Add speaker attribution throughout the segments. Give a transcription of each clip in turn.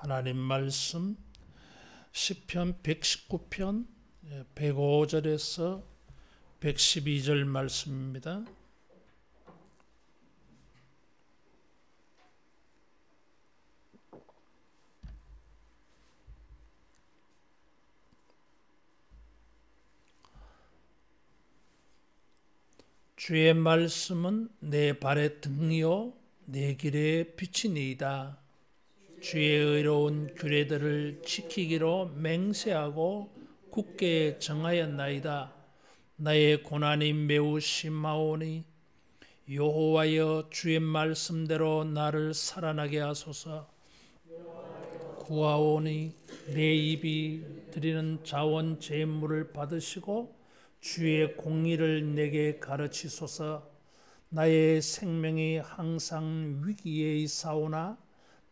Speaker 1: 하나님 말씀 시편 119편 105절에서 112절 말씀입니다. 주의 말씀은 내 발의 등이요 내 길의 빛이니이다. 주의 의로운 규례들을 지키기로 맹세하고 굳게 정하였나이다. 나의 고난이 매우 심하오니 여호와여 주의 말씀대로 나를 살아나게 하소서. 구하오니 내 입이 드리는 자원 제물을 받으시고 주의 공의를 내게 가르치소서. 나의 생명이 항상 위기에 있사오나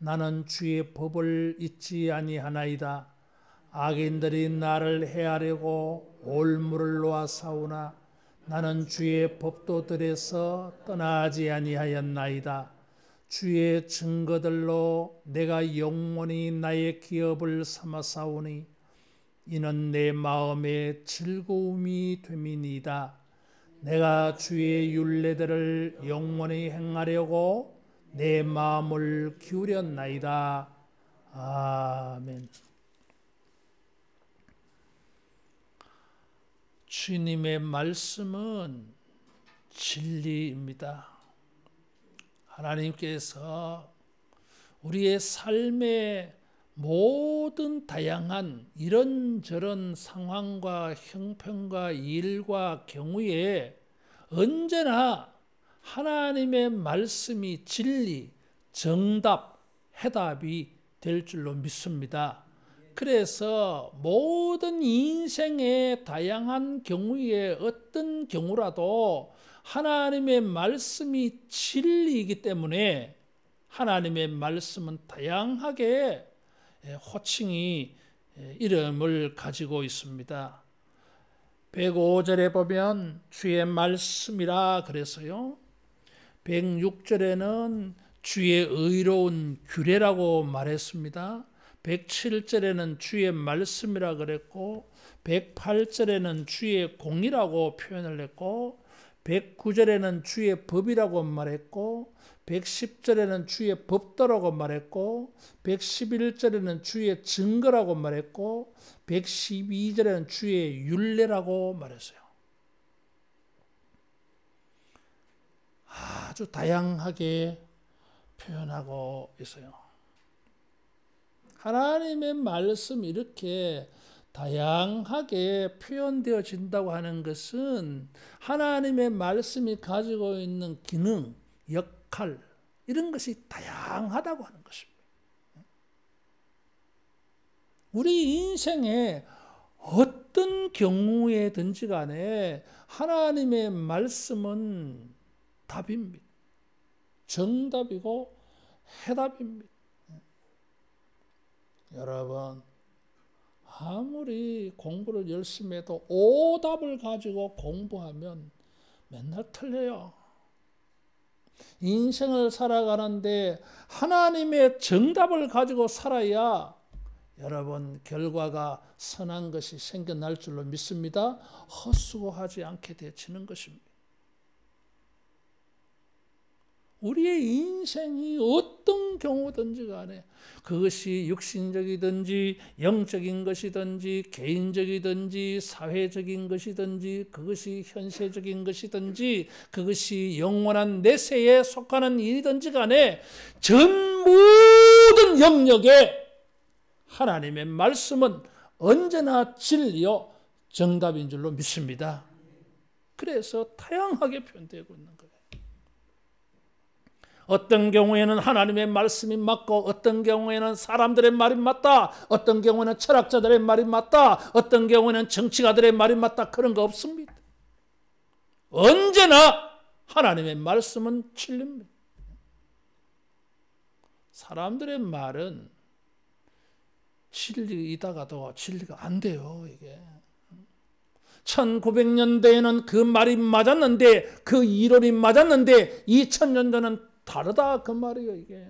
Speaker 1: 나는 주의 법을 잊지 아니하나이다. 악인들이 나를 해하려고 올무를 놓아사오나 나는 주의 법도들에서 떠나지 아니하였나이다. 주의 증거들로 내가 영원히 나의 기업을 삼아사오니 이는 내 마음의 즐거움이 됨이니이다. 내가 주의 율례들을 영원히 행하려고 내 마음을 기울였나이다. 아멘. 주님의 말씀은 진리입니다. 하나님께서 우리의 삶의 모든 다양한 이런저런 상황과 형편과 일과 경우에 언제나 하나님의 말씀이 진리, 정답, 해답이 될 줄로 믿습니다. 그래서 모든 인생의 다양한 경우에 어떤 경우라도 하나님의 말씀이 진리이기 때문에 하나님의 말씀은 다양하게 호칭이 이름을 가지고 있습니다. 105절에 보면 주의 말씀이라 그래서요. 106절에는 주의 의로운 규례라고 말했습니다. 107절에는 주의 말씀이라 그랬고 108절에는 주의 공의라고 표현을 했고 109절에는 주의 법이라고 말했고 110절에는 주의 법도라고 말했고 111절에는 주의 증거라고 말했고 112절에는 주의 율례라고 말했어요. 아주 다양하게 표현하고 있어요. 하나님의 말씀이 이렇게 다양하게 표현되어진다고 하는 것은 하나님의 말씀이 가지고 있는 기능, 역할 이런 것이 다양하다고 하는 것입니다. 우리 인생에 어떤 경우에든지 간에 하나님의 말씀은 답입니다. 정답이고 해답입니다. 여러분 아무리 공부를 열심히 해도 오답을 가지고 공부하면 맨날 틀려요. 인생을 살아가는데 하나님의 정답을 가지고 살아야 여러분 결과가 선한 것이 생겨날 줄로 믿습니다. 헛수고하지 않게 되어지는 것입니다. 우리의 인생이 어떤 경우든지 간에 그것이 육신적이든지 영적인 것이든지 개인적이든지 사회적인 것이든지 그것이 현세적인 것이든지 그것이 영원한 내세에 속하는 일이든지 간에 전 모든 영역에 하나님의 말씀은 언제나 진리요 정답인 줄로 믿습니다. 그래서 다양하게 표현되고 있는 거예요. 어떤 경우에는 하나님의 말씀이 맞고 어떤 경우에는 사람들의 말이 맞다. 어떤 경우에는 철학자들의 말이 맞다. 어떤 경우에는 정치가들의 말이 맞다. 그런 거 없습니다. 언제나 하나님의 말씀은 진리입니다. 사람들의 말은 진리이다가도 진리가 안 돼요. 이게 1900년대에는 그 말이 맞았는데 그 이론이 맞았는데 2000년 전은 다르다 그 말이에요. 이게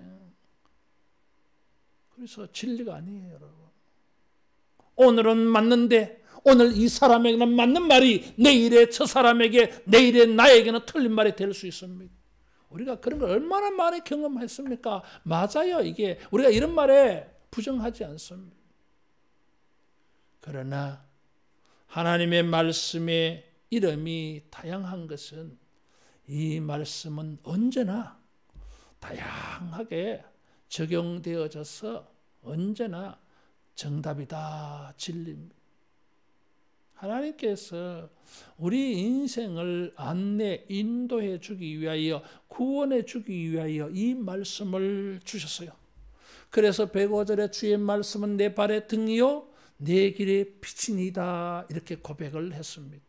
Speaker 1: 그래서 진리가 아니에요, 여러분. 오늘은 맞는데 오늘 이 사람에게는 맞는 말이 내일의 저 사람에게, 내일의 나에게는 틀린 말이 될 수 있습니다. 우리가 그런 걸 얼마나 많이 경험했습니까? 맞아요. 이게 우리가 이런 말에 부정하지 않습니다. 그러나 하나님의 말씀의 이름이 다양한 것은 이 말씀은 언제나 다양하게 적용되어져서 언제나 정답이다, 진리입니다. 하나님께서 우리 인생을 안내, 인도해 주기 위하여, 구원해 주기 위하여 이 말씀을 주셨어요. 그래서 105절에 주의 말씀은 내 발의 등이요 내 길의 빛이니이다, 이렇게 고백을 했습니다.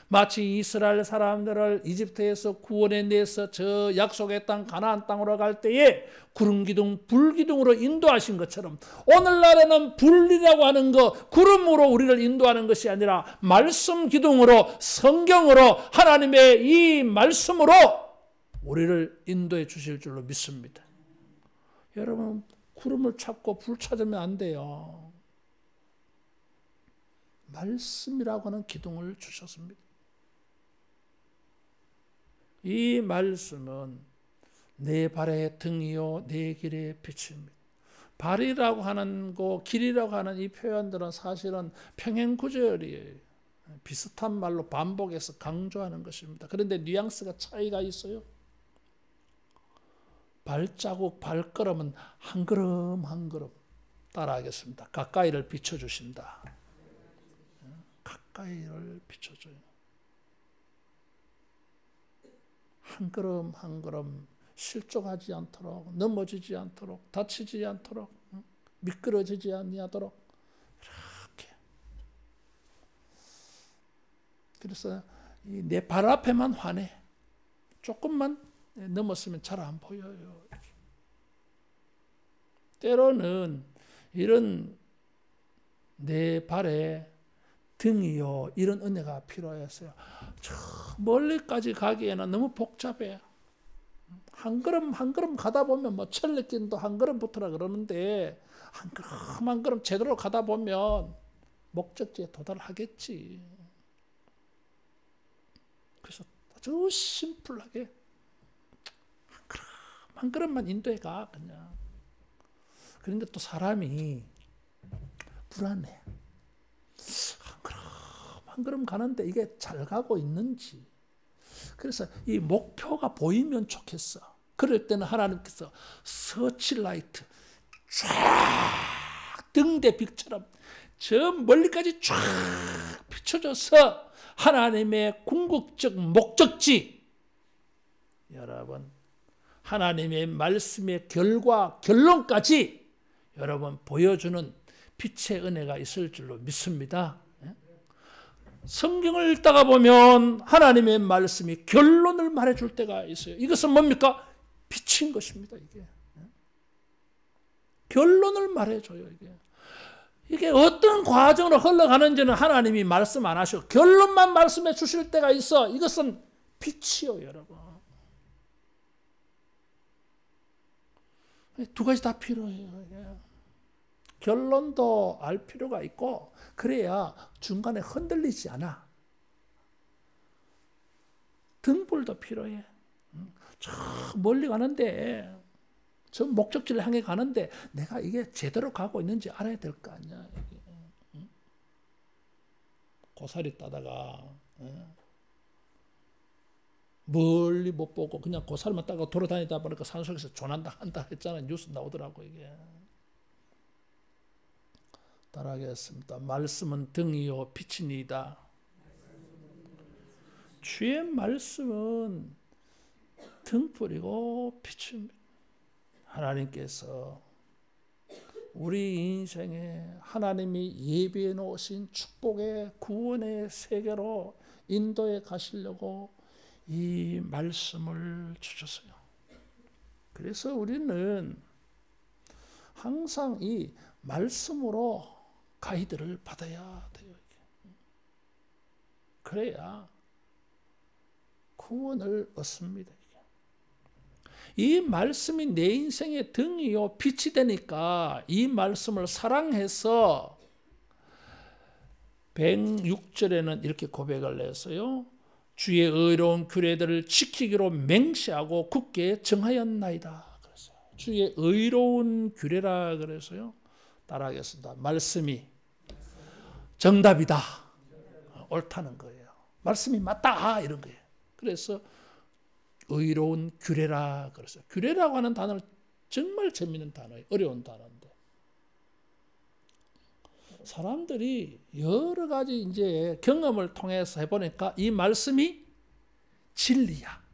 Speaker 1: 마치 이스라엘 사람들을 이집트에서 구원해 내서 저 약속의 땅 가나안 땅으로 갈 때에 구름 기둥, 불 기둥으로 인도하신 것처럼 오늘날에는 불이라고 하는 것, 구름으로 우리를 인도하는 것이 아니라 말씀 기둥으로, 성경으로, 하나님의 이 말씀으로 우리를 인도해 주실 줄로 믿습니다. 여러분, 구름을 찾고 불 찾으면 안 돼요. 말씀이라고 하는 기둥을 주셨습니다. 이 말씀은 내 발의 등이요 내 길의 빛입니다. 발이라고 하는 거, 길이라고 하는 이 표현들은 사실은 평행구절이에요. 비슷한 말로 반복해서 강조하는 것입니다. 그런데 뉘앙스가 차이가 있어요. 발자국, 발걸음은 한 걸음 한 걸음 따라하겠습니다. 가까이를 비춰주신다. 가까이를 비춰줘요. 한 걸음 한 걸음 실족하지 않도록, 넘어지지 않도록, 다치지 않도록, 미끄러지지 아니하도록 이렇게. 그래서 내 발 앞에만 환해. 조금만 넘었으면 잘 안 보여요. 때로는 이런 내 발에 등이요, 이런 은혜가 필요했어요. 저 멀리까지 가기에는 너무 복잡해. 한 걸음 한 걸음 가다 보면 뭐 철레길도 한 걸음부터라 그러는데 한 걸음 한 걸음 제대로 가다 보면 목적지에 도달하겠지. 그래서 아주 심플하게 한 걸음만 인도해 가, 그냥. 그런데 또 사람이 불안해. 한 걸음 가는데 이게 잘 가고 있는지. 그래서 이 목표가 보이면 좋겠어. 그럴 때는 하나님께서 서치라이트 쫙 등대빛처럼 저 멀리까지 쫙 비춰줘서 하나님의 궁극적 목적지, 여러분 하나님의 말씀의 결과, 결론까지 여러분 보여주는 빛의 은혜가 있을 줄로 믿습니다. 성경을 읽다가 보면 하나님의 말씀이 결론을 말해줄 때가 있어요. 이것은 뭡니까? 빛인 것입니다. 이게 결론을 말해줘요. 이게 어떤 과정으로 흘러가는지는 하나님이 말씀 안 하셔. 결론만 말씀해 주실 때가 있어. 이것은 빛이요, 여러분. 두 가지 다 필요해요. 결론도 알 필요가 있고, 그래야 중간에 흔들리지 않아. 등불도 필요해. 저 멀리 가는데, 저 목적지를 향해 가는데 내가 이게 제대로 가고 있는지 알아야 될 거 아니야. 고사리 따다가 멀리 못 보고 그냥 고사리만 따고 돌아다니다 보니까 산속에서 조난다 한다 했잖아. 뉴스 나오더라고. 이게 따라하겠습니다. 말씀은 등이요 빛이니이다. 주의 말씀은 등불이고 빛입니다. 하나님께서 우리 인생에 하나님이 예비해 놓으신 축복의 구원의 세계로 인도해 가시려고 이 말씀을 주셨어요. 그래서 우리는 항상 이 말씀으로 가이드를 받아야 돼요. 그래야 구원을 얻습니다. 이 말씀이 내 인생의 등이요 빛이 되니까 이 말씀을 사랑해서 106절에는 이렇게 고백을 했어요. 주의 의로운 규례들을 지키기로 맹세하고 굳게 정하였나이다. 그랬어요. 주의 의로운 규례라 그래서요. 따라하겠습니다. 말씀이 정답이다. 옳다는 거예요. 말씀이 맞다 이런 거예요. 그래서 의로운 규례라 그랬어요. 규례라고 하는 단어는 정말 재미있는 단어예요. 어려운 단어인데 사람들이 여러 가지 이제 경험을 통해서 해보니까 이 말씀이 진리야.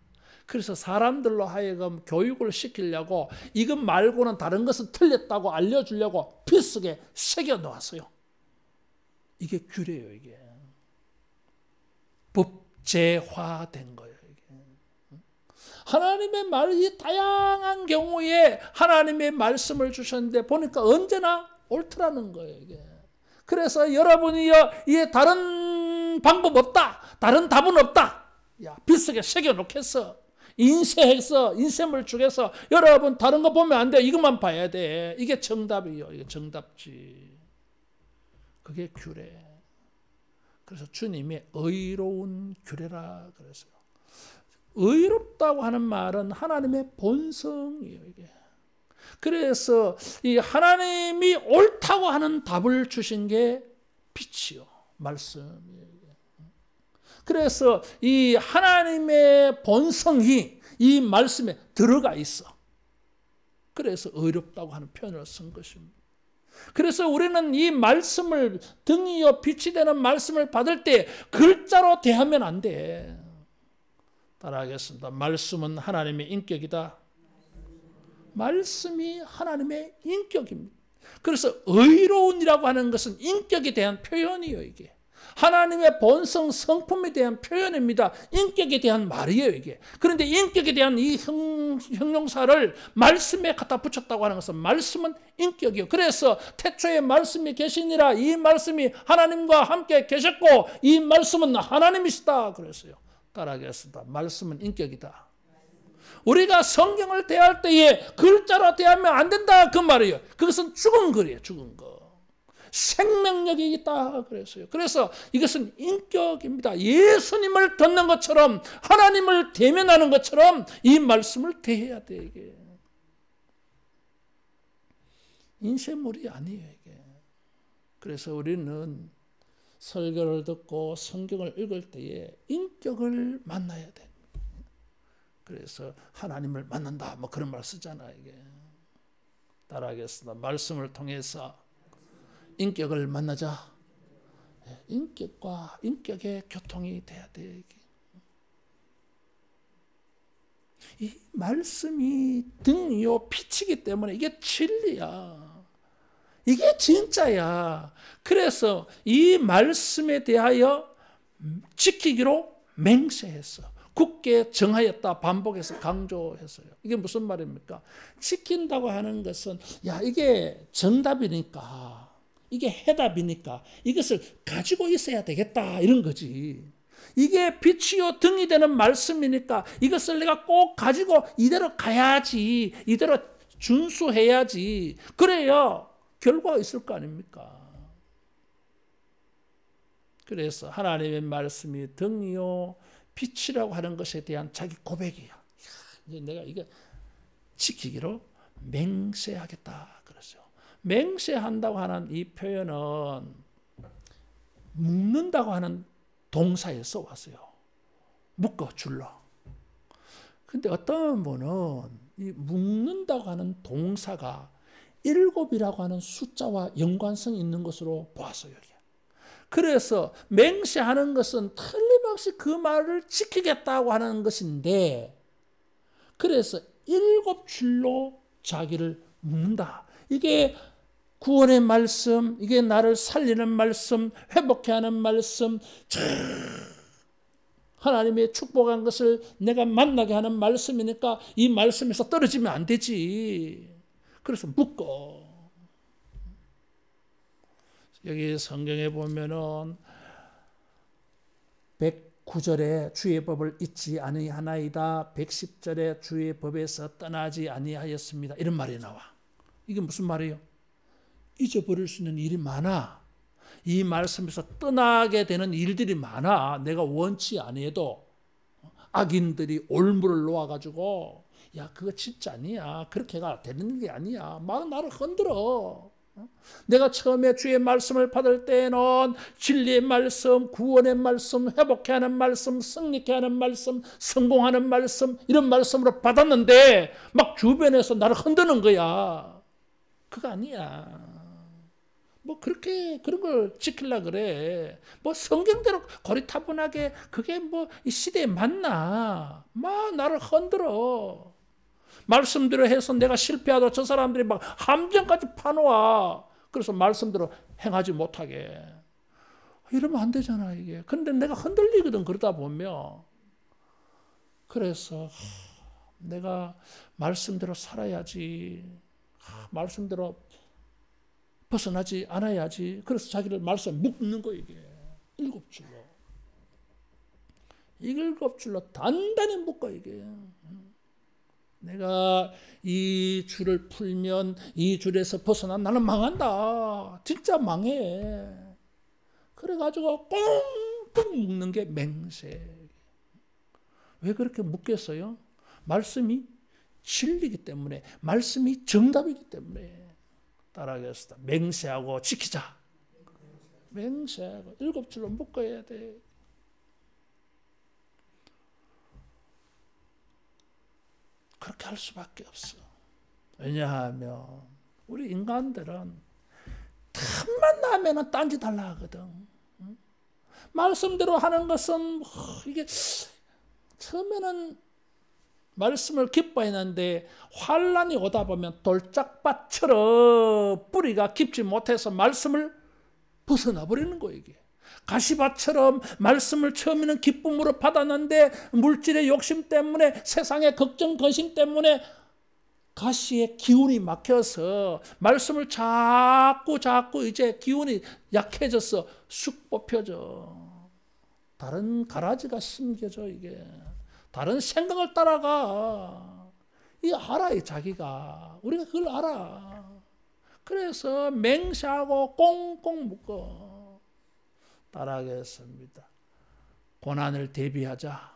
Speaker 1: 그래서 사람들로 하여금 교육을 시키려고 이것 말고는 다른 것은 틀렸다고 알려주려고 피 속에 새겨 놓았어요. 이게 규례예요. 이게 법제화된 거예요. 하나님의 말이 다양한 경우에 하나님의 말씀을 주셨는데 보니까 언제나 옳더라는 거예요. 이게. 그래서 여러분이요, 이게 다른 방법 없다, 다른 답은 없다. 야, 빗속에 새겨 놓겠어. 인쇄해서 인쇄물 중에서 여러분 다른 거 보면 안 돼. 이것만 봐야 돼. 이게 정답이요. 이게 정답지. 그게 규례. 그래서 주님이 의로운 규례라 그랬어요. 의롭다고 하는 말은 하나님의 본성이에요. 이게. 그래서 이 하나님이 옳다고 하는 답을 주신 게 빛이요, 말씀이에요. 그래서 이 하나님의 본성이 이 말씀에 들어가 있어. 그래서 의롭다고 하는 표현을 쓴 것입니다. 그래서 우리는 이 말씀을 등이요 빛이 되는 말씀을 받을 때 글자로 대하면 안 돼. 따라하겠습니다. 말씀은 하나님의 인격이다. 말씀이 하나님의 인격입니다. 그래서 의로운이라고 하는 것은 인격에 대한 표현이에요. 이게 하나님의 본성 성품에 대한 표현입니다. 인격에 대한 말이에요. 이게. 그런데 인격에 대한 이 형용사를 말씀에 갖다 붙였다고 하는 것은 말씀은 인격이에요. 그래서 태초에 말씀이 계시니라. 이 말씀이 하나님과 함께 계셨고 이 말씀은 하나님이시다 그랬어요. 따라하겠습니다. 말씀은 인격이다. 우리가 성경을 대할 때에 글자로 대하면 안 된다 그 말이에요. 그것은 죽은 글이에요. 죽은 거. 생명력이 있다 그랬어요. 그래서 이것은 인격입니다. 예수님을 듣는 것처럼 하나님을 대면하는 것처럼 이 말씀을 대해야 돼. 이게 인쇄물이 아니에요. 이게. 그래서 우리는 설교를 듣고 성경을 읽을 때에 인격을 만나야 돼. 그래서 하나님을 만난다 뭐 그런 말 쓰잖아. 이게. 따라하겠습니다. 말씀을 통해서 인격을 만나자. 인격과 인격의 교통이 돼야 돼. 이게. 이 말씀이 등이요 빛이기 때문에 이게 진리야. 이게 진짜야. 그래서 이 말씀에 대하여 지키기로 맹세했어. 굳게 정하였다 반복해서 강조했어요. 이게 무슨 말입니까? 지킨다고 하는 것은 야 이게 정답이니까 이게 해답이니까 이것을 가지고 있어야 되겠다 이런 거지. 이게 빛이요 등이 되는 말씀이니까 이것을 내가 꼭 가지고 이대로 가야지, 이대로 준수해야지. 그래야 결과가 있을 거 아닙니까? 그래서 하나님의 말씀이 등이요 빛이라고 하는 것에 대한 자기 고백이야. 이제 내가 이거 지키기로 맹세하겠다 그러죠. 맹세한다고 하는 이 표현은 묶는다고 하는 동사에서 왔어요. 묶어 줄로. 근데 어떤 분은 이 묶는다고 하는 동사가 7이라고 하는 숫자와 연관성이 있는 것으로 보았어요. 그래서 맹세하는 것은 틀림없이 그 말을 지키겠다고 하는 것인데 그래서 7줄로 자기를 묶는다. 이게 구원의 말씀, 이게 나를 살리는 말씀, 회복케 하는 말씀, 하나님의 축복한 것을 내가 만나게 하는 말씀이니까 이 말씀에서 떨어지면 안 되지. 그래서 묶어. 여기 성경에 보면은 9절에 주의 법을 잊지 아니하나이다. 110절에 주의 법에서 떠나지 아니하였습니다. 이런 말이 나와. 이게 무슨 말이에요? 잊어버릴 수 있는 일이 많아. 이 말씀에서 떠나게 되는 일들이 많아. 내가 원치 아니해도 악인들이 올무를 놓아가지고 야 그거 진짜 아니야. 그렇게가 되는 게 아니야. 막 나를 흔들어. 내가 처음에 주의 말씀을 받을 때는 진리의 말씀, 구원의 말씀, 회복케 하는 말씀, 승리케 하는 말씀, 성공하는 말씀 이런 말씀으로 받았는데 막 주변에서 나를 흔드는 거야. 그거 아니야. 뭐 그렇게 그런 걸 지키려고 그래. 뭐 성경대로 고리타분하게 그게 뭐 이 시대에 맞나. 막 나를 흔들어. 말씀대로 해서 내가 실패하다 저 사람들이 막 함정까지 파놓아. 그래서 말씀대로 행하지 못하게. 이러면 안 되잖아 이게. 근데 내가 흔들리거든 그러다 보면. 그래서 내가 말씀대로 살아야지. 말씀대로 벗어나지 않아야지. 그래서 자기를 말씀 묶는 거 이게. 7줄로. 7줄로 단단히 묶어 이게. 내가 이 줄을 풀면 이 줄에서 벗어나 나는 망한다. 진짜 망해. 그래가지고 꽁꽁 묶는 게 맹세. 왜 그렇게 묶겠어요? 말씀이 진리이기 때문에, 말씀이 정답이기 때문에. 따라하겠습니다. 맹세하고 지키자. 맹세하고 7줄로 묶어야 돼. 그렇게 할 수밖에 없어. 왜냐하면 우리 인간들은 틈만 나면 딴짓 하려고 하거든. 말씀대로 하는 것은 이게 처음에는 말씀을 기뻐했는데 환난이 오다 보면 돌짝밭처럼 뿌리가 깊지 못해서 말씀을 벗어나 버리는 거예요. 이게. 가시밭처럼 말씀을 처음에는 기쁨으로 받았는데 물질의 욕심 때문에 세상의 걱정 근심 때문에 가시의 기운이 막혀서 말씀을 자꾸 이제 기운이 약해져서 쑥 뽑혀져. 다른 가라지가 심겨져 이게. 다른 생각을 따라가. 이 알아 자기가. 우리가 그걸 알아. 그래서 맹세하고 꽁꽁 묶어. 따라하겠습니다. 고난을 대비하자.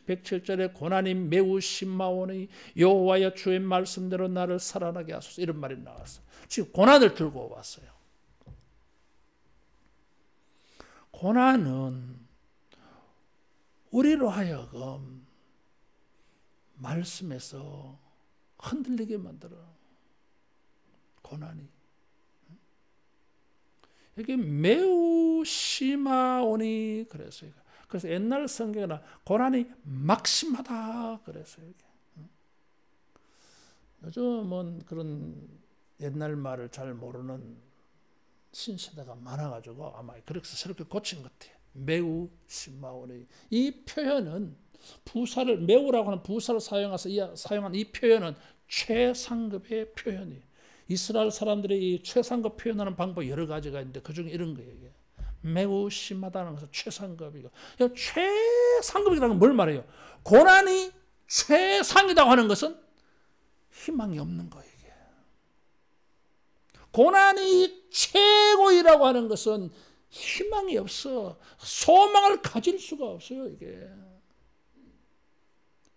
Speaker 1: 107절에 고난이 매우 심하오니 여호와여 주의 말씀대로 나를 살아나게 하소서. 이런 말이 나왔어요. 지금 고난을 들고 왔어요. 고난은 우리로 하여금 말씀에서 흔들리게 만들어. 고난이. 이게 매우 심하오니 그랬어요. 그래서 옛날 성경에는 고난이 막심하다 그랬어요. 요즘은 그런 옛날 말을 잘 모르는 신세대가 많아가지고 아마 그렇게 새롭게 고친 것 같아요. 매우 심하오니. 이 표현은 부사를 매우라고 하는 부사를 사용한 이 표현은 최상급의 표현이에요. 이스라엘 사람들이 이 최상급 표현하는 방법이 여러 가지가 있는데 그중에 이런 거예요. 이게. 매우 심하다는 것은 최상급이고. 최상급이라는 건 뭘 말해요? 고난이 최상이라고 하는 것은 희망이 없는 거예요. 이게. 고난이 최고이라고 하는 것은 희망이 없어. 소망을 가질 수가 없어요. 이게.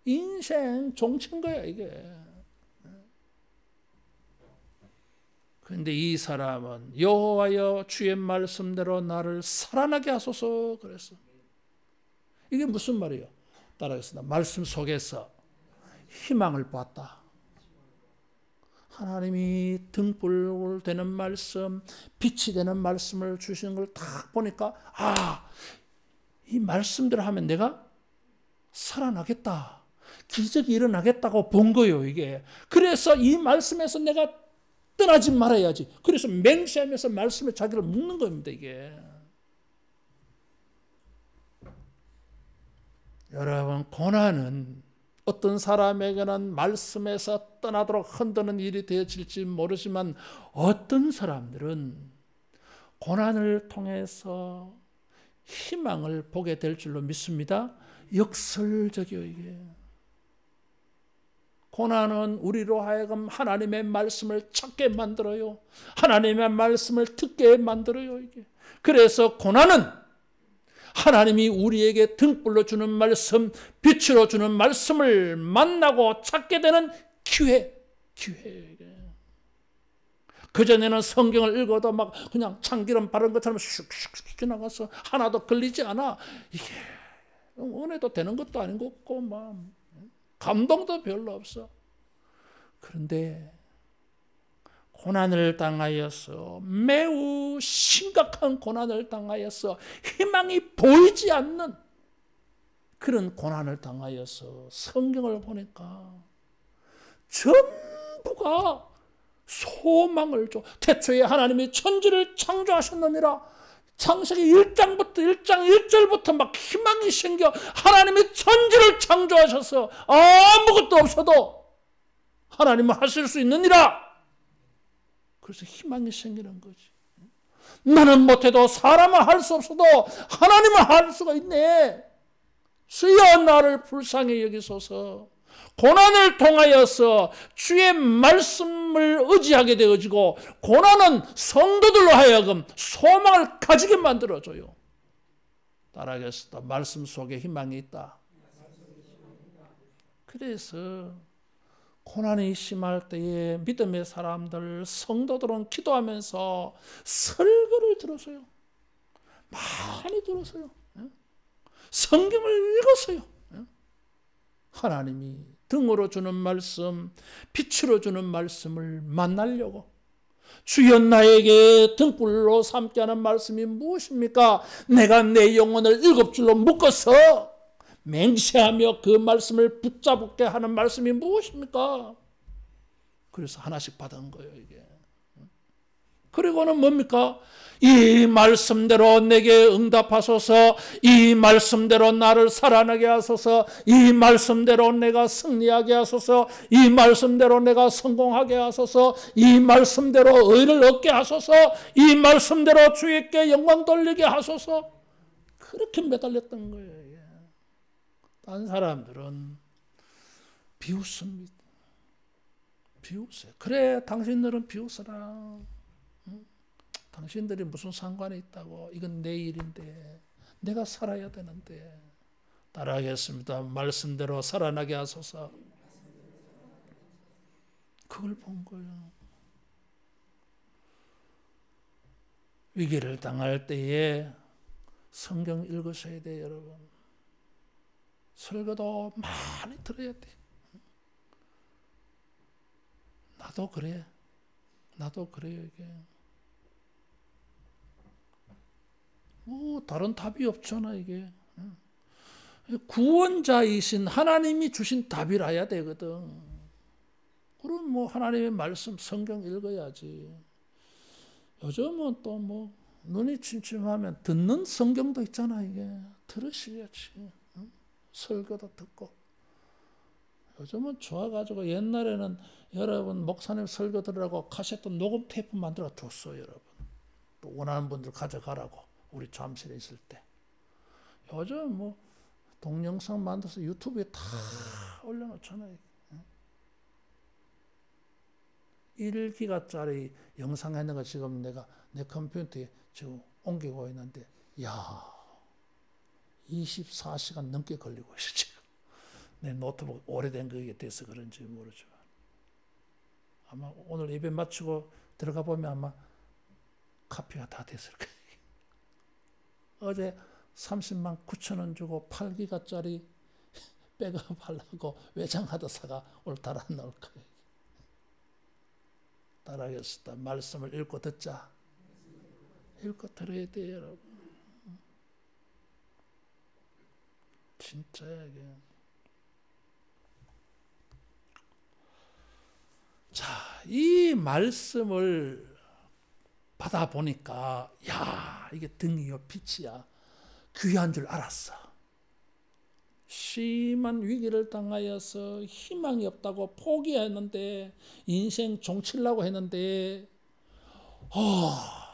Speaker 1: 인생 종친 거야 이게. 그런데 이 사람은 여호와여 주의 말씀대로 나를 살아나게 하소서 그랬어. 이게 무슨 말이에요? 따라하겠습니다. 말씀 속에서 희망을 보았다. 하나님이 등불 되는 말씀, 빛이 되는 말씀을 주시는 걸 딱 보니까 이 말씀대로 하면 내가 살아나겠다. 기적이 일어나겠다고 본 거예요. 이게. 그래서 이 말씀에서 내가 떠나지 말아야지. 그래서 맹세하면서 말씀에 자기를 묶는 겁니다. 이게. 여러분 고난은 어떤 사람에게는 말씀에서 떠나도록 흔드는 일이 되어질지 모르지만 어떤 사람들은 고난을 통해서 희망을 보게 될 줄로 믿습니다. 역설적이요 이게. 고난은 우리로 하여금 하나님의 말씀을 찾게 만들어요. 하나님의 말씀을 듣게 만들어요 이게. 그래서 고난은 하나님이 우리에게 등불로 주는 말씀, 빛으로 주는 말씀을 만나고 찾게 되는 기회. 그전에는 성경을 읽어도 막 그냥 참기름 바른 것처럼 슉슉 지나가서 하나도 걸리지 않아. 이게 은혜도 되는 것도 아닌 것 같고 막 감동도 별로 없어. 그런데 고난을 당하여서, 매우 심각한 고난을 당하여서 희망이 보이지 않는 그런 고난을 당하여서 성경을 보니까 전부가 소망을 줘. 태초에 하나님이 천지를 창조하셨느니라. 창세기 1장부터 1장 1절부터 막 희망이 생겨. 하나님이 천지를 창조하셔서 아무것도 없어도 하나님은 하실 수 있느니라. 그래서 희망이 생기는 거지. 나는 못해도 사람은 할 수 없어도 하나님은 할 수가 있네. 주여 나를 불쌍히 여기소서. 고난을 통하여서 주의 말씀을 의지하게 되어지고, 고난은 성도들로 하여금 소망을 가지게 만들어줘요. 따라하겠습니다. 말씀 속에 희망이 있다. 그래서 고난이 심할 때에 믿음의 사람들, 성도들은 기도하면서 설교를 들었어요. 많이 들었어요. 성경을 읽었어요. 하나님이 등으로 주는 말씀, 빛으로 주는 말씀을 만나려고. 주여 나에게 등불로 삼게 하는 말씀이 무엇입니까? 내가 내 영혼을 7줄로 묶어서 맹세하며 그 말씀을 붙잡게 하는 말씀이 무엇입니까? 그래서 하나씩 받은 거예요 이게. 그리고는 뭡니까? 이 말씀대로 내게 응답하소서. 이 말씀대로 나를 살아나게 하소서. 이 말씀대로 내가 승리하게 하소서. 이 말씀대로 내가 성공하게 하소서. 이 말씀대로 의를 얻게 하소서. 이 말씀대로 주님께 영광 돌리게 하소서. 그렇게 매달렸던 거예요. 다른 사람들은 비웃습니다. 비웃어요. 그래 당신들은 비웃어라. 당신들이 무슨 상관이 있다고. 이건 내 일인데, 내가 살아야 되는데. 따라하겠습니다. 말씀대로 살아나게 하소서. 그걸 본 거예요. 위기를 당할 때에 성경 읽으셔야 돼요 여러분. 설교도 많이 들어야 돼. 나도 그래. 나도 그래요 이게. 다른 답이 없잖아 이게. 구원자이신 하나님이 주신 답이라야 되거든. 그럼 하나님의 말씀 성경 읽어야지. 요즘은 또 눈이 침침하면 듣는 성경도 있잖아 이게. 들으셔야지. 설교도 듣고. 요즘은 좋아가지고 옛날에는 여러분 목사님 설교 들으라고 카세트 녹음 테이프 만들어 줬어요 여러분. 또 원하는 분들 가져가라고. 우리 잠실에 있을 때. 요즘 동영상 만들어서 유튜브에 다 올려놓잖아요. 1기가짜리 영상 있는 거 지금 내가 내 컴퓨터에 지금 옮기고 있는데, 야 24시간 넘게 걸리고 있어 지금. 내 노트북 오래된 거에 대해서 그런지 모르지만 아마 오늘 예배 마치고 들어가 보면 아마 카피가 다 됐을 거예요. 어제 30만 9천 원 주고 8기가짜리 백업하려고 외장하드 사가 오늘 달아 넣을 거예요. 따라하겠습니다. 말씀을 읽고 듣자. 읽고 들어야 돼요 여러분. 진짜야 이게. 자, 이 말씀을 받아보니까 야 이게 등이요 빛이야. 귀한 줄 알았어. 심한 위기를 당하여서 희망이 없다고 포기했는데, 인생 종치려고 했는데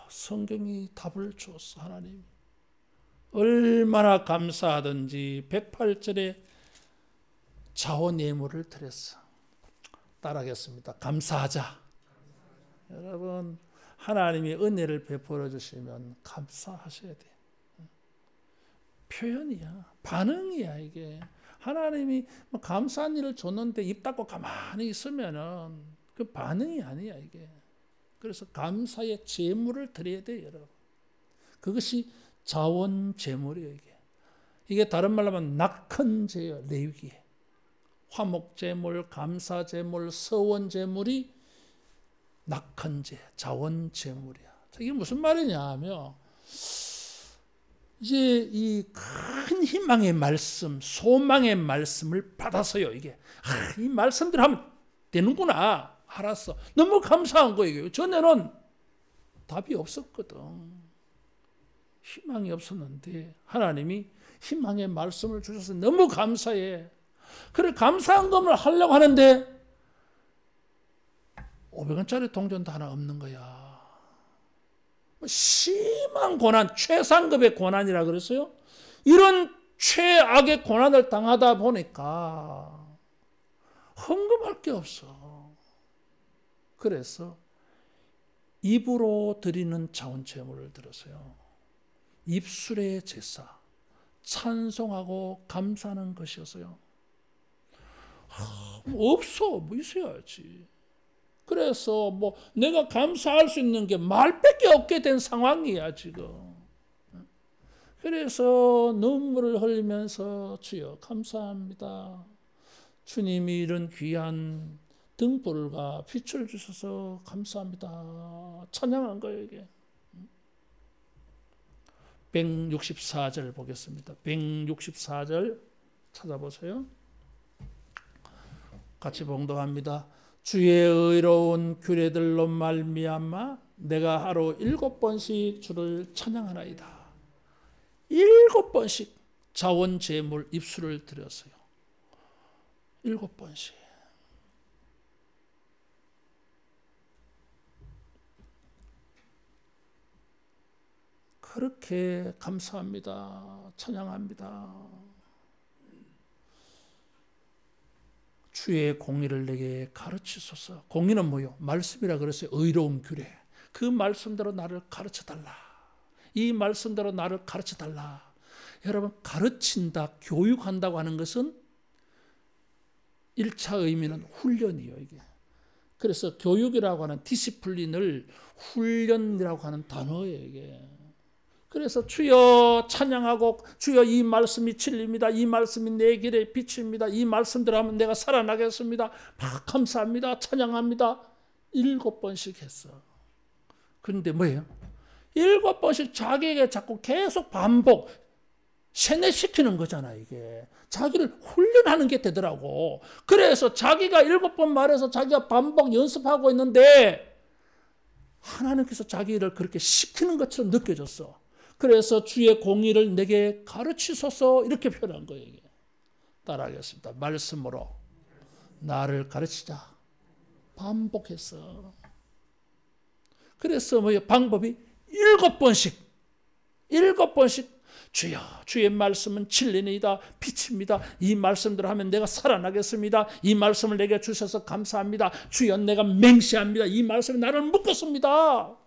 Speaker 1: 성경이 답을 줬어. 하나님 얼마나 감사하든지 108절에 자원 예물을 드렸어. 따라하겠습니다. 감사하자. 여러분, 하나님이 은혜를 베풀어 주시면 감사하셔야 돼. 표현이야. 반응이야, 이게. 하나님이 감사한 일을 줬는데 입 닫고 가만히 있으면은 그 반응이 아니야, 이게. 그래서 감사의 제물을 드려야 돼, 여러분. 그것이 자원 제물이에요, 이게. 이게 다른 말로 하면 낙헌제예요, 레위기에. 화목 제물, 감사 제물, 서원 제물이 낙헌제, 자원 제물이야. 이게 무슨 말이냐 하면 이제 이 큰 희망의 말씀, 소망의 말씀을 받아서요, 이게 이 말씀대로 하면 되는구나. 알았어. 너무 감사한 거예요. 전에는 답이 없었거든. 희망이 없었는데 하나님이 희망의 말씀을 주셔서 너무 감사해. 그래, 감사한 것을 하려고 하는데 500원짜리 동전도 하나 없는 거야. 심한 고난, 최상급의 고난이라 그랬어요. 이런 최악의 고난을 당하다 보니까 헌금할 게 없어. 그래서 입으로 드리는 자원제물을 들었어요. 입술의 제사, 찬송하고 감사하는 것이었어요. 없어, 뭐 있어야지. 그래서 뭐 내가 감사할 수 있는 게 말밖에 없게 된 상황이야, 지금. 그래서 눈물을 흘리면서 주여 감사합니다. 주님이 이런 귀한 등불과 빛을 주셔서 감사합니다. 찬양한 거예요, 이게. 164절 보겠습니다. 164절 찾아보세요. 같이 봉독합니다. 주의 의로운 규례들로 말미암아 내가 하루 7번씩 주를 찬양하나이다. 7번씩 자원 제물 입술을 드렸어요. 7번씩. 그렇게 감사합니다. 찬양합니다. 주의 공의를 내게 가르치소서. 공의는 뭐요? 말씀이라 그랬어요. 의로운 규례. 그 말씀대로 나를 가르쳐달라. 이 말씀대로 나를 가르쳐달라. 여러분, 가르친다, 교육한다고 하는 것은 1차 의미는 훈련이에요, 이게. 그래서 교육이라고 하는 디시플린을 훈련이라고 하는 단어예요, 이게. 그래서 주여 찬양하고 주여 이 말씀이 진리입니다. 이 말씀이 내 길의 빛입니다. 이 말씀대로 하면 내가 살아나겠습니다. 막 감사합니다. 찬양합니다. 7번씩 했어. 그런데 뭐예요? 7번씩 자기에게 자꾸 계속 반복, 세뇌시키는 거잖아, 이게. 자기를 훈련하는 게 되더라고. 그래서 자기가 7번 말해서 자기가 반복 연습하고 있는데 하나님께서 자기를 그렇게 시키는 것처럼 느껴졌어. 그래서 주의 공의를 내게 가르치소서 이렇게 표현한 거예요. 이게. 따라하겠습니다. 말씀으로 나를 가르치자. 반복했어. 그래서 뭐예요? 방법이 7번씩 주여 주의 말씀은 진리이다 빛입니다. 이 말씀대로 하면 내가 살아나겠습니다. 이 말씀을 내게 주셔서 감사합니다. 주여 내가 맹세합니다. 이 말씀이 나를 묶었습니다.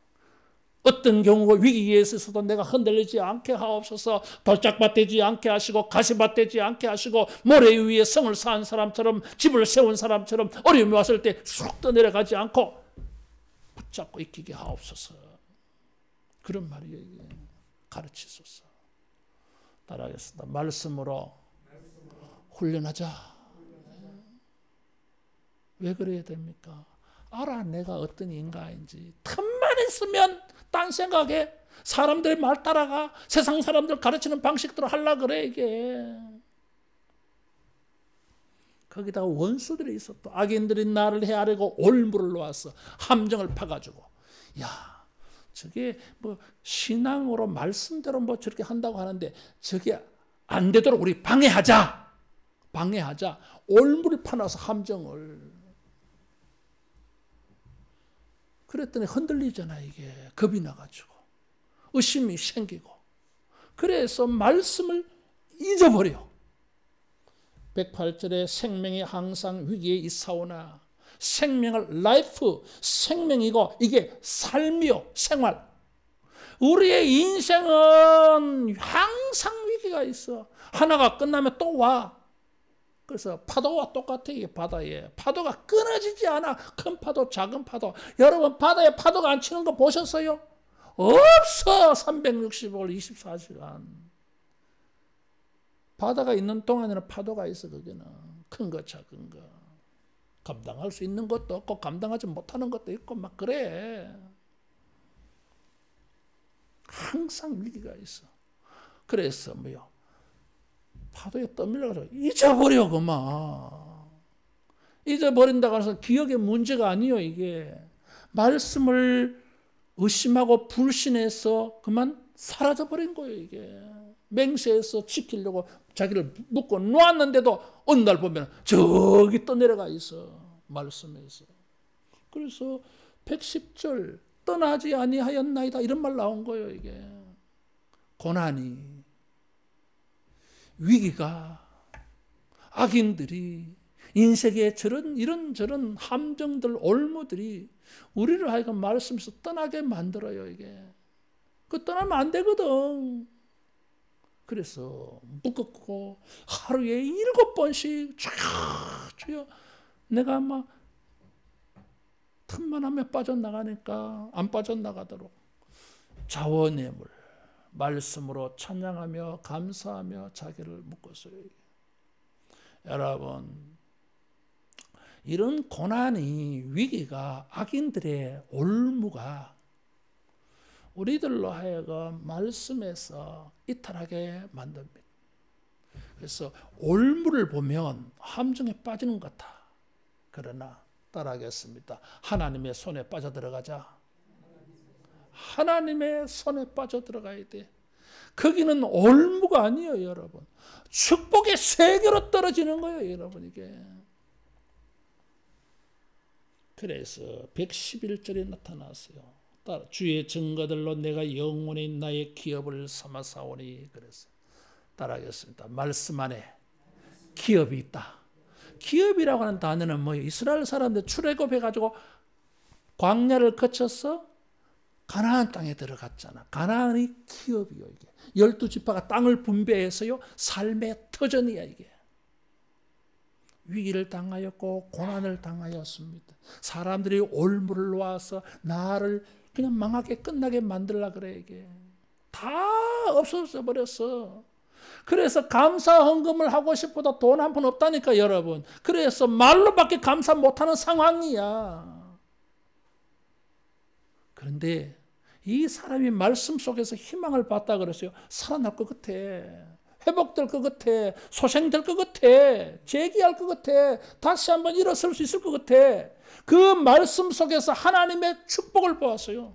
Speaker 1: 어떤 경우 위기에 있어서도 내가 흔들리지 않게 하옵소서. 돌짝밭되지 않게 하시고 가시밭되지 않게 하시고 모래 위에 성을 쌓은 사람처럼 집을 세운 사람처럼 어려움이 왔을 때 쑥 떠내려가지 않고 붙잡고 있기게 하옵소서. 그런 말이에요. 이게. 가르치소서. 따라하겠습니다. 말씀으로 훈련하자. 왜 그래야 됩니까? 알아, 내가 어떤 인간인지. 틈만 있으면 딴 생각에 사람들의 말 따라가 세상 사람들 가르치는 방식대로 하려고 그래, 이게. 거기다가 원수들이 있어. 또 악인들이 나를 헤아리고 올무를 놓았어. 함정을 파가지고. 야, 저게 뭐 신앙으로 말씀대로 뭐 저렇게 한다고 하는데 저게 안 되도록 우리 방해하자. 올무를 파놔서 함정을. 그랬더니 흔들리잖아, 이게. 겁이 나가지고. 의심이 생기고. 그래서 말씀을 잊어버려. 108절에 생명이 항상 위기에 있사오나, 생명을 라이프, 생명이고 이게 삶이요, 생활. 우리의 인생은 항상 위기가 있어. 하나가 끝나면 또 와. 그래서 파도와 똑같아. 이게 바다에 파도가 끊어지지 않아. 큰 파도, 작은 파도. 여러분 바다에 파도가 안 치는 거 보셨어요? 없어. 365일 24시간 바다가 있는 동안에는 파도가 있어. 거기는 큰 거 작은 거 감당할 수 있는 것도 없고 감당하지 못하는 것도 있고 막 그래. 항상 위기가 있어. 그래서 뭐요? 파도에 떠밀려가지고 잊어버려. 그만 잊어버린다고 해서 기억의 문제가 아니요. 이게 말씀을 의심하고 불신해서 그만 사라져버린 거예요. 이게 맹세해서 지키려고 자기를 묶어 놓았는데도 어느 날 보면 저기 떠내려가 있어. 말씀에서. 그래서 110절 떠나지 아니하였나이다 이런 말 나온 거예요. 이게 고난이, 위기가, 악인들이, 인생의 이런저런 함정들, 올무들이 우리를 하여금 말씀에서 떠나게 만들어요. 이게 그 떠나면 안 되거든. 그래서 묶었고 하루에 7번씩 주여 내가 막 틈만 하면 빠져나가니까 안 빠져나가도록 자원의 물 말씀으로 찬양하며 감사하며 자기를 묶었어요. 여러분 이런 고난이, 위기가, 악인들의 올무가 우리들로 하여금 말씀에서 이탈하게 만듭니다. 그래서 올무를 보면 함정에 빠지는 것 같아. 그러나 따라하겠습니다. 하나님의 손에 빠져들어가자. 하나님의 손에 빠져들어가야 돼. 거기는 올무가 아니에요. 여러분. 축복의 세계로 떨어지는 거예요. 여러분 이게. 그래서 111절에 나타났어요. 주의 증거들로 내가 영원히 나의 기업을 삼아사오니. 그래서 따라하겠습니다. 말씀 안에 기업이 있다. 기업이라고 하는 단어는 뭐예요? 이스라엘 사람들 출애굽해가지고 광야를 거쳐서 가나안 땅에 들어갔잖아. 가나안이 기업이요. 이게 12지파가 땅을 분배해서요 삶의 터전이야. 이게 위기를 당하였고 고난을 당하였습니다. 사람들이 올무를 놓아서 나를 그냥 망하게 끝나게 만들라 그래. 이게 다 없어져 버렸어. 그래서 감사 헌금을 하고 싶어도 돈 한 푼 없다니까 여러분. 그래서 말로밖에 감사 못하는 상황이야. 그런데 이 사람이 말씀 속에서 희망을 봤다 그랬어요. 살아날 것 같아. 회복될 것 같아. 소생될 것 같아. 재기할 것 같아. 다시 한번 일어설 수 있을 것 같아. 그 말씀 속에서 하나님의 축복을 보았어요.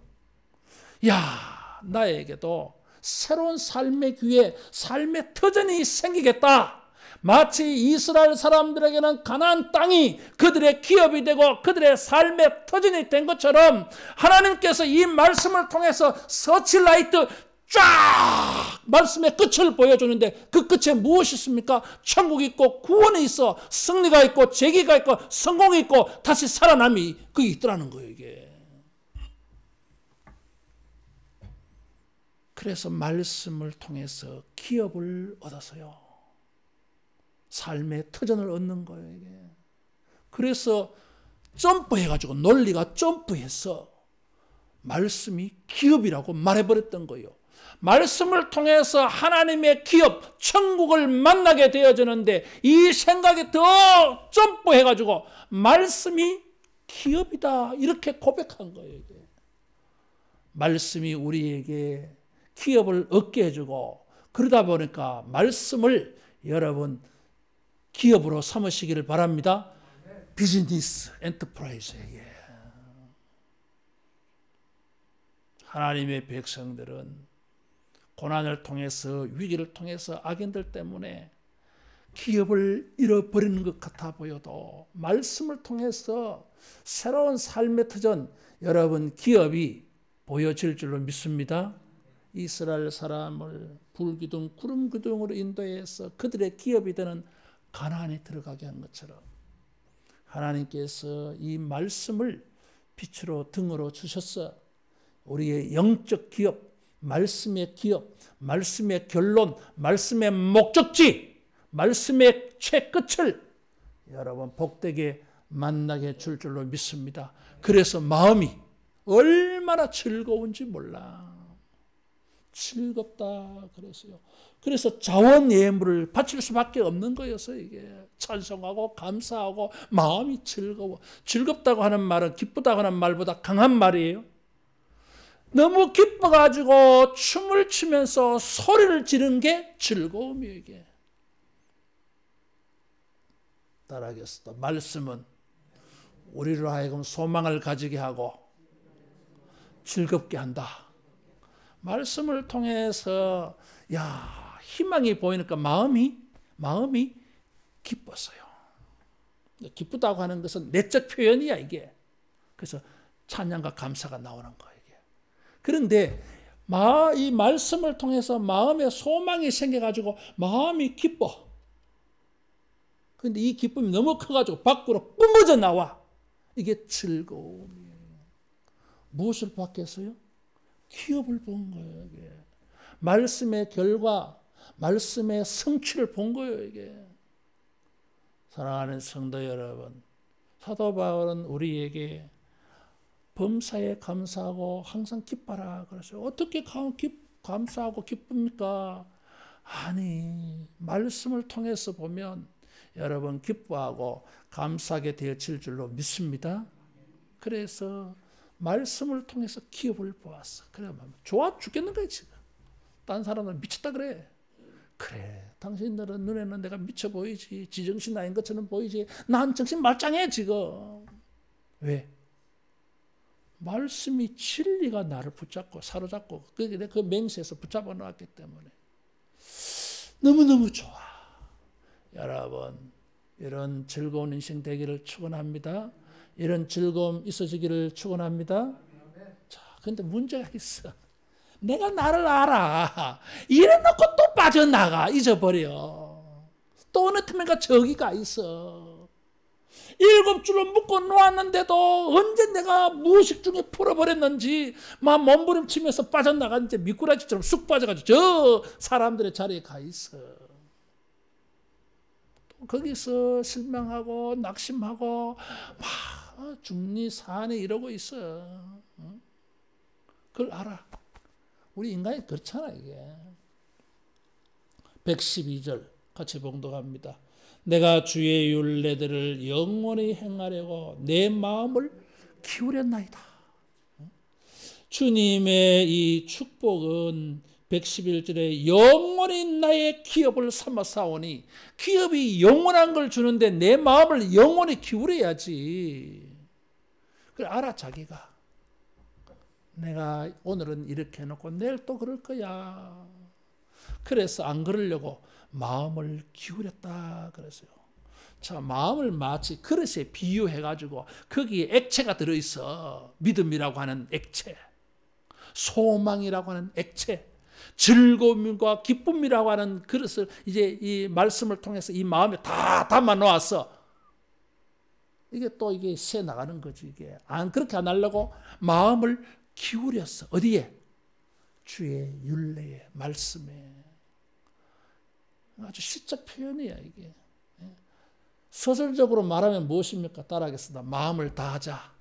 Speaker 1: 야, 나에게도 새로운 삶의 기회, 삶의 터전이 생기겠다. 마치 이스라엘 사람들에게는 가나안 땅이 그들의 기업이 되고 그들의 삶의 터전이 된 것처럼 하나님께서 이 말씀을 통해서 서치라이트 쫙 말씀의 끝을 보여주는데 그 끝에 무엇이 있습니까? 천국이 있고 구원이 있어. 승리가 있고 재기가 있고 성공이 있고 다시 살아남이 그게 있더라는 거예요. 이게. 그래서 말씀을 통해서 기업을 얻어서요. 삶의 터전을 얻는 거예요. 이게. 그래서 점프해가지고 논리가 점프해서 말씀이 기업이라고 말해버렸던 거예요. 말씀을 통해서 하나님의 기업, 천국을 만나게 되어지는데 이 생각이 더 점프해가지고 말씀이 기업이다 이렇게 고백한 거예요. 이게. 말씀이 우리에게 기업을 얻게 해주고 그러다 보니까 말씀을 여러분 기업으로 삼으시기를 바랍니다. 비즈니스 엔터프라이즈에게. 하나님의 백성들은 고난을 통해서 위기를 통해서 악인들 때문에 기업을 잃어버리는 것 같아 보여도 말씀을 통해서 새로운 삶의 터전 여러분 기업이 보여질 줄로 믿습니다. 이스라엘 사람을 불기둥 구름 기둥으로 인도해서 그들의 기업이 되는 가나안에 들어가게 한 것처럼 하나님께서 이 말씀을 빛으로 등으로 주셔서 우리의 영적 기업, 말씀의 기업, 말씀의 결론, 말씀의 목적지, 말씀의 최끝을 여러분 복되게 만나게 줄 줄로 믿습니다. 그래서 마음이 얼마나 즐거운지 몰라. 즐겁다 그랬어요. 그래서 자원 예물을 바칠 수밖에 없는 거였어요. 이게 찬송하고 감사하고 마음이 즐거워. 즐겁다고 하는 말은 기쁘다고 하는 말보다 강한 말이에요. 너무 기뻐가지고 춤을 추면서 소리를 지르는 게 즐거움이에요. 이게 따라하겠습니다. 말씀은 우리로 하여금 소망을 가지게 하고 즐겁게 한다. 말씀을 통해서 희망이 보이니까 마음이 기뻤어요. 기쁘다고 하는 것은 내적 표현이야 이게. 그래서 찬양과 감사가 나오는 거예요. 이게. 그런데 이 말씀을 통해서 마음에 소망이 생겨가지고 마음이 기뻐. 그런데 이 기쁨이 너무 커가지고 밖으로 뿜어져 나와. 이게 즐거움이에요. 무엇을 받겠어요? 기업을 본 거예요. 이게. 말씀의 결과, 말씀의 성취를 본 거예요. 이게. 사랑하는 성도 여러분, 사도 바울은 우리에게 범사에 감사하고 항상 기뻐라 그랬어요. 어떻게 감사하고 기쁩니까? 아니, 말씀을 통해서 보면 여러분 기뻐하고 감사하게 되어질 줄로 믿습니다. 그래서 말씀을 통해서 기업을 보았어. 그래, 좋아 죽겠는 거야 지금. 딴 사람은 미쳤다 그래. 그래, 당신들은 눈에는 내가 미쳐 보이지, 지정신 아닌 것처럼 보이지. 난 정신 말짱해 지금. 왜? 말씀이 진리가 나를 붙잡고 사로잡고 그 맹세에서 붙잡아 놨기 때문에 너무너무 좋아. 여러분, 이런 즐거운 인생 되기를 축원합니다. 이런 즐거움 있어지기를 축원합니다. 자, 근데 문제가 있어. 내가 나를 알아. 이래놓고 또 빠져나가. 잊어버려. 또 어느 틈인가 저기가 있어. 7줄로 묶어 놓았는데도 언제 내가 무의식 중에 풀어버렸는지 막 몸부림치면서 빠져나간 이제 미꾸라지처럼 쑥 빠져가지고 저 사람들의 자리에 가 있어. 또 거기서 실망하고 낙심하고 막 중리사안에 이러고 있어. 그걸 알아. 우리 인간이 그렇잖아 이게. 112절 같이 봉독합니다. 내가 주의 율례들을 영원히 행하려고 내 마음을 기울였나이다. 주님의 이 축복은 111절에 영원히 나의 기업을 삼아사오니, 기업이 영원한 걸 주는데 내 마음을 영원히 기울여야지. 그래 알아 자기가. 내가 오늘은 이렇게 해놓고 내일 또 그럴 거야. 그래서 안 그러려고 마음을 기울였다 그랬어요. 자, 마음을 마치 그릇에 비유해가지고 거기에 액체가 들어있어. 믿음이라고 하는 액체, 소망이라고 하는 액체, 즐거움과 기쁨이라고 하는 그릇을 이제 이 말씀을 통해서 이 마음에 다 담아 놓았어. 이게 또 이게 새 나가는 거지. 이게 안 그렇게 안 하려고 마음을 기울였어. 어디에? 주의 율례에, 말씀에. 아주 시적 표현이야 이게. 서술적으로 말하면 무엇입니까? 따라하겠습니다. 마음을 다하자.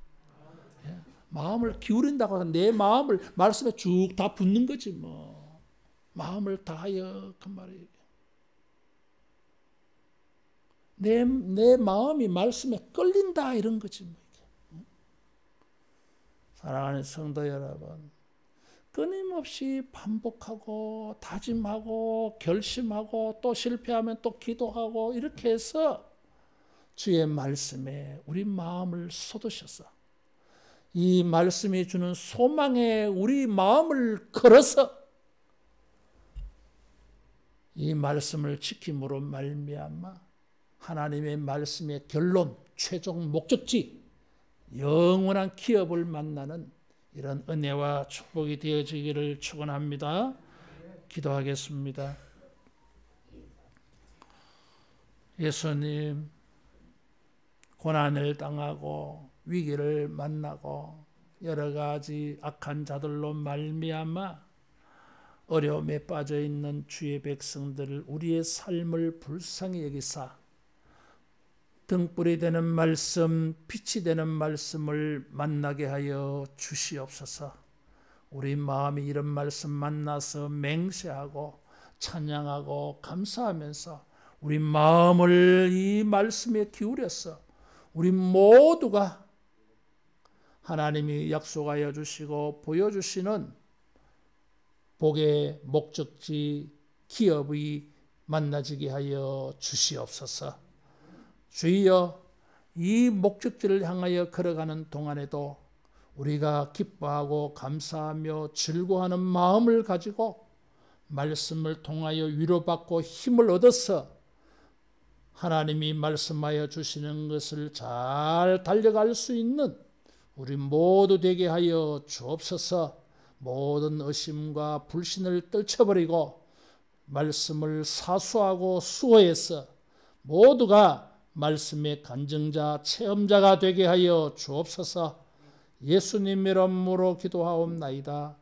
Speaker 1: 마음을 기울인다고 하면 내 마음을 말씀에 쭉 다 붓는 거지 뭐. 마음을 다하여 그 말이에요. 내 마음이 말씀에 끌린다 이런 거지 뭐. 사랑하는 성도 여러분, 끊임없이 반복하고 다짐하고 결심하고 또 실패하면 또 기도하고 이렇게 해서 주의 말씀에 우리 마음을 쏟으셔서 이 말씀이 주는 소망에 우리 마음을 걸어서 이 말씀을 지킴으로 말미암아 하나님의 말씀의 결론, 최종 목적지, 영원한 기업을 만나는 이런 은혜와 축복이 되어지기를 축원합니다. 기도하겠습니다. 예수님, 고난을 당하고 위기를 만나고 여러 가지 악한 자들로 말미암아 어려움에 빠져 있는 주의 백성들을 우리의 삶을 불쌍히 여기사 등불이 되는 말씀, 빛이 되는 말씀을 만나게 하여 주시옵소서. 우리 마음이 이런 말씀 만나서 맹세하고 찬양하고 감사하면서 우리 마음을 이 말씀에 기울여서 우리 모두가 하나님이 약속하여 주시고 보여주시는 복의 목적지 기업이 만나지게 하여 주시옵소서. 주여, 이 목적지를 향하여 걸어가는 동안에도 우리가 기뻐하고 감사하며 즐거워하는 마음을 가지고 말씀을 통하여 위로받고 힘을 얻어서 하나님이 말씀하여 주시는 것을 잘 달려갈 수 있는 우리 모두 되게 하여 주옵소서. 모든 의심과 불신을 떨쳐버리고 말씀을 사수하고 수호해서 모두가 말씀의 간증자, 체험자가 되게 하여 주옵소서. 예수님 이름으로 기도하옵나이다.